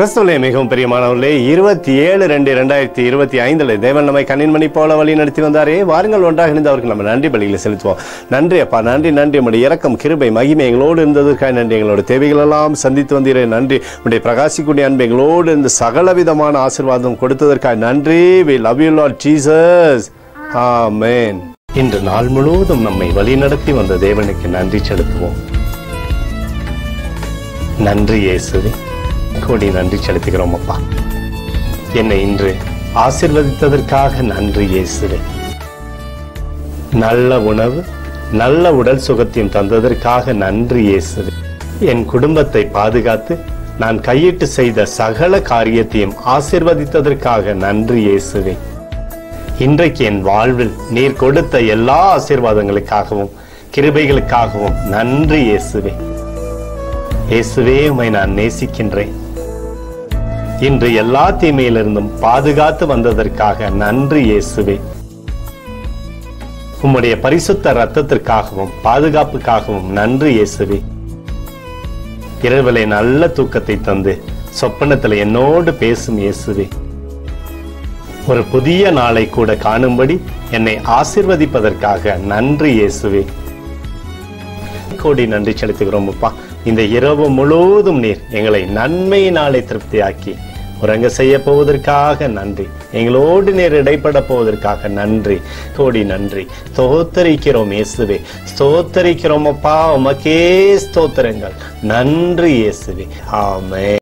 கிறிஸ்துவிலே மிகவும் பிரியமானவர்களே, 27/2/2025 தேவன் நம்மை கண்ணின்மணி போல வழி நடத்தி வந்தாரே. வாருங்கள், ஒன்றாக இணைந்து அவருக்கு நம்ம நன்றி பலிகளை செலுத்துவோம். நன்றி அப்பா, நன்றி நன்றி. உங்களுடைய இரக்கம், கிருபை, மகிமை எங்களோடு இருந்ததற்காக நன்றி. எங்களோட தேவைகள் எல்லாம் சந்தித்து வந்தீரே நன்றி. உங்களுடைய பிரகாசிக்கூடிய அன்பு எங்களோடு இருந்து சகல விதமான ஆசீர்வாதம் கொடுத்ததற்காக நன்றி. We love you Lord Jesus. Amen. இன்று நாள் முழுவதும் நம்மை வழி நடத்தி வந்த தேவனுக்கு நன்றி செலுத்துவோம். நன்றி இயேசுவே, கோடி நன்றி செலுத்துகிறோம் அப்பா. என்னை இன்று ஆசீர்வதித்ததற்காக நன்றி இயேசுவே. நல்ல உணவு, நல்ல உடல் சுகத்தையும் தந்ததற்காக நன்றி இயேசுவே. என் குடும்பத்தை பாதுகாத்து நான் கையிட்டு செய்த சகல காரியத்தையும் ஆசீர்வதித்ததற்காக நன்றி இயேசுவே. இன்றைக்கு என் வாழ்வில் நீர் கொடுத்த எல்லா ஆசீர்வாதங்களுக்காகவும் கிருபைகளுக்காகவும் நன்றி இயேசுவே. இயேசுவே, உம்மை நான் நேசிக்கின்றேன். இன்று எல்லா தீமையிலிருந்தும் பாதுகாத்து வந்ததற்காக நன்றி இயேசுவே. உம்முடைய பரிசுத்த இரத்தத்திற்காகவும் பாதுகாப்புக்காகவும் நன்றி இயேசுவே. இரவிலே நல்ல தூக்கத்தை தந்து சொப்பனத்தில் என்னோடு பேசும் இயேசுவே. ஒரு புதிய நாளை கூட காணும்படி என்னை ஆசீர்வதிப்பதற்காக நன்றி இயேசுவே. கோடி நன்றி செலுத்துகிறோம் அப்பா. இந்த இரவு முழுவதும் நீர் எங்களை நன்மையினாலே திருப்தியாக்கி உறங்க செய்ய போவதற்காக நன்றி. எங்களோடு நீர் இடைப்பட போவதற்காக நன்றி. கோடி நன்றி. ஸ்தோத்தரிக்கிறோம் இயேசுவே, ஸ்தோத்தரிக்கிறோம் அப்பா. உமக்கே ஸ்தோத்திரங்கள். நன்றி இயேசுவே. ஆமென்.